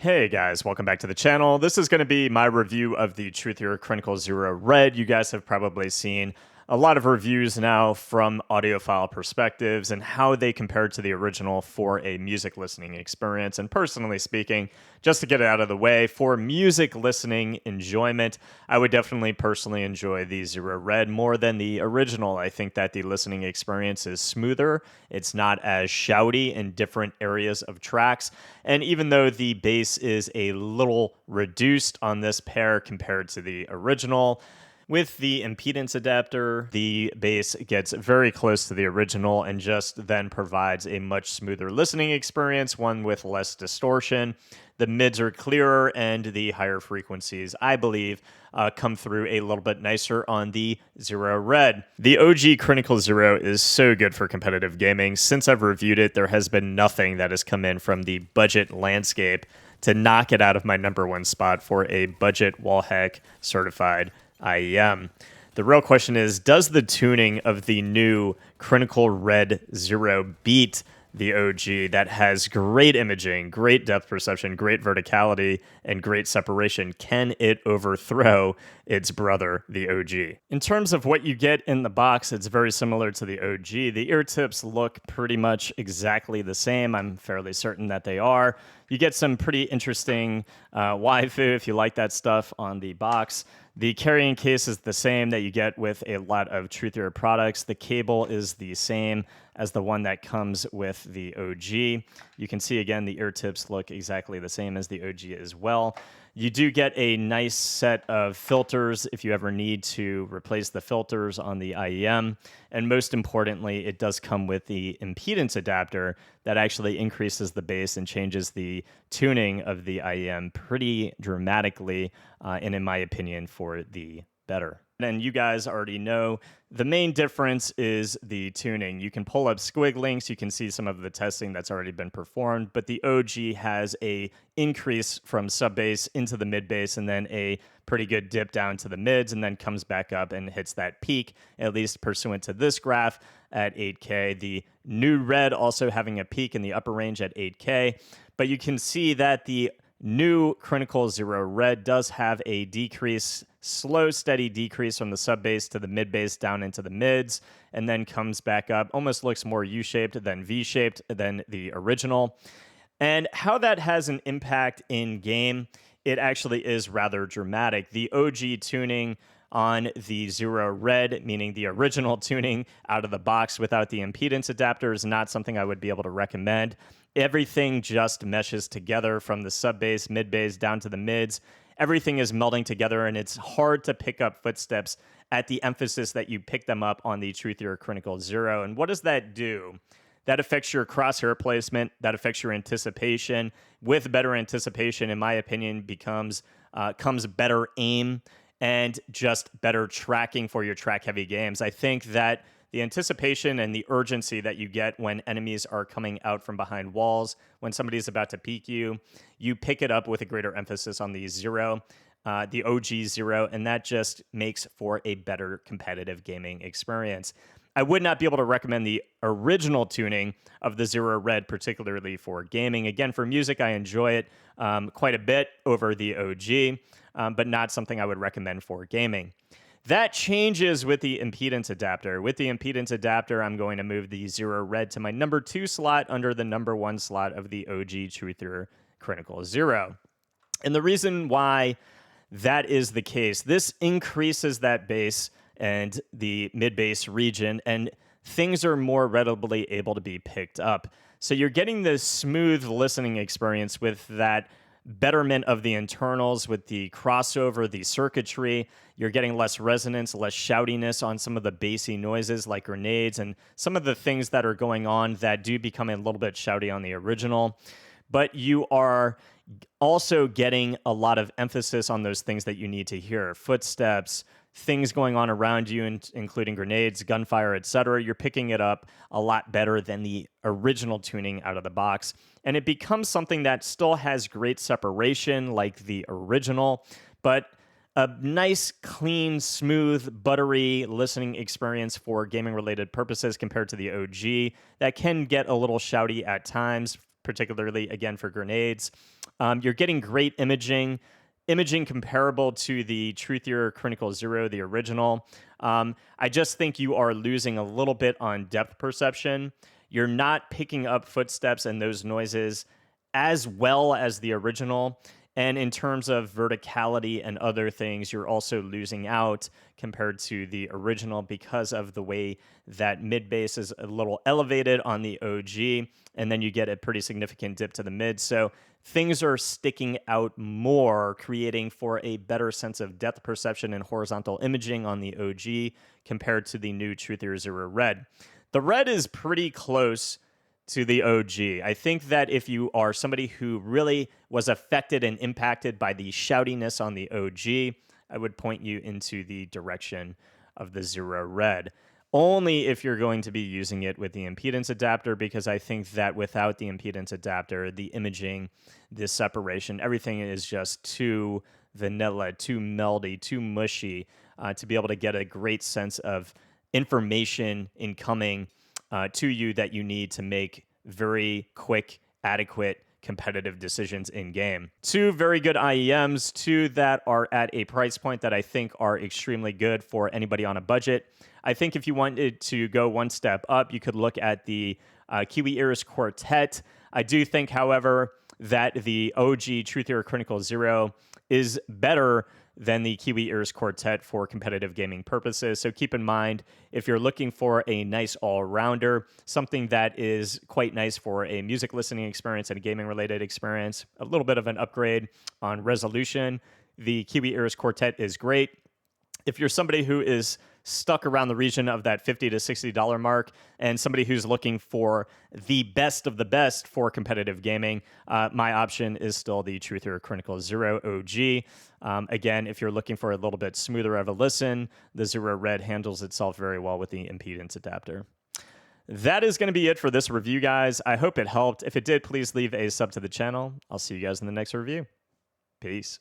Hey guys, welcome back to the channel. This is going to be my review of the Truthear Crinacle Zero Red. You guys have probably seen a lot of reviews now from audiophile perspectives and how they compare to the original for a music listening experience. And personally speaking, just to get it out of the way, for music listening enjoyment, I would definitely personally enjoy the Zero Red more than the original. I think that the listening experience is smoother. It's not as shouty in different areas of tracks. And even though the bass is a little reduced on this pair compared to the original, with the impedance adapter, the bass gets very close to the original and just then provides a much smoother listening experience, one with less distortion. The mids are clearer, and the higher frequencies, I believe, come through a little bit nicer on the Zero Red. The OG Crinacle Zero is so good for competitive gaming. Since I've reviewed it, there has been nothing that has come in from the budget landscape to knock it out of my #1 spot for a budget Wallhack certified IEM. The real question is, does the tuning of the new Crinacle Red Zero beat the OG that has great imaging, great depth perception, great verticality, and great separation? Can it overthrow its brother, the OG? In terms of what you get in the box, it's very similar to the OG. The ear tips look pretty much exactly the same. I'm fairly certain that they are. You get some pretty interesting waifu, if you like that stuff, on the box. The carrying case is the same that you get with a lot of Truthear products. The cable is the same as the one that comes with the OG. You can see, again, the ear tips look exactly the same as the OG as well. You do get a nice set of filters if you ever need to replace the filters on the IEM. And most importantly, it does come with the impedance adapter that actually increases the bass and changes the tuning of the IEM pretty dramatically, and in my opinion, for the better. And you guys already know the main difference is the tuning. You can pull up squig links. You can see some of the testing that's already been performed, but the OG has a increase from sub bass into the mid bass and then a pretty good dip down to the mids and then comes back up and hits that peak, at least pursuant to this graph, at 8K. The new Red also having a peak in the upper range at 8K, but you can see that the new Crinacle Zero Red does have a decrease, slow, steady decrease from the sub bass to the mid bass down into the mids, and then comes back up. Almost looks more U-shaped than V-shaped than the original. And how that has an impact in game, it actually is rather dramatic. The OG tuning on the Zero Red, meaning the original tuning out of the box without the impedance adapter, is not something I would be able to recommend. Everything just meshes together from the sub bass, mid bass down to the mids. Everything is melding together, and it's hard to pick up footsteps at the emphasis that you pick them up on the Truthear Crinacle Zero. And what does that do? That affects your crosshair placement. That affects your anticipation. With better anticipation, in my opinion, comes better aim and just better tracking for your track-heavy games. I think that the anticipation and the urgency that you get when enemies are coming out from behind walls, when somebody's about to peek you, you pick it up with a greater emphasis on the Zero, the OG Zero, and that just makes for a better competitive gaming experience. I would not be able to recommend the original tuning of the Zero Red, particularly for gaming. Again, for music, I enjoy it quite a bit over the OG, but not something I would recommend for gaming. That changes with the impedance adapter. With the impedance adapter, I'm going to move the Zero Red to my #2 slot under the #1 slot of the OG Truthear Crinacle Zero. And the reason why that is the case, this increases that bass and the mid-bass region, and things are more readily able to be picked up. So you're getting this smooth listening experience with that betterment of the internals, with the crossover, the circuitry. You're getting less resonance, less shoutiness on some of the bassy noises like grenades and some of the things that are going on that do become a little bit shouty on the original. But you are also getting a lot of emphasis on those things that you need to hear. Footsteps, things going on around you, including grenades, gunfire, etc. You're picking it up a lot better than the original tuning out of the box. And it becomes something that still has great separation like the original, but a nice, clean, smooth, buttery listening experience for gaming-related purposes compared to the OG that can get a little shouty at times particularly, again, for grenades. You're getting great imaging comparable to the Truthear Crinacle Zero, the original. I just think you are losing a little bit on depth perception. You're not picking up footsteps and those noises as well as the original. And in terms of verticality and other things, you're also losing out compared to the original because of the way that mid bass is a little elevated on the OG, and then you get a pretty significant dip to the mid. So things are sticking out more, creating for a better sense of depth perception and horizontal imaging on the OG compared to the new Truthear Zero Red. The Red is pretty close to the OG. I think that if you are somebody who really was affected and impacted by the shoutiness on the OG, I would point you into the direction of the Zero Red. Only if you're going to be using it with the impedance adapter, because I think that without the impedance adapter, the imaging, the separation, everything is just too vanilla, too melty, too mushy to be able to get a great sense of information incoming to you that you need to make very quick, adequate, competitive decisions in game. Two very good IEMs, two that are at a price point that I think are extremely good for anybody on a budget. I think if you wanted to go one step up, you could look at the Kiwi Iris Quartet. I do think, however, that the OG Truthear Crinacle Zero is better than the Kiwi Iris Quartet for competitive gaming purposes. So keep in mind, if you're looking for a nice all-rounder, something that is quite nice for a music listening experience and a gaming-related experience, a little bit of an upgrade on resolution, the Kiwi Iris Quartet is great. If you're somebody who is stuck around the region of that $50 to $60 mark and somebody who's looking for the best of the best for competitive gaming, my option is still the Truthear Crinacle Zero OG. Again, if you're looking for a little bit smoother of a listen, the Zero Red handles itself very well with the impedance adapter. That is going to be it for this review, guys. I hope it helped. If it did, please leave a sub to the channel. I'll see you guys in the next review. Peace.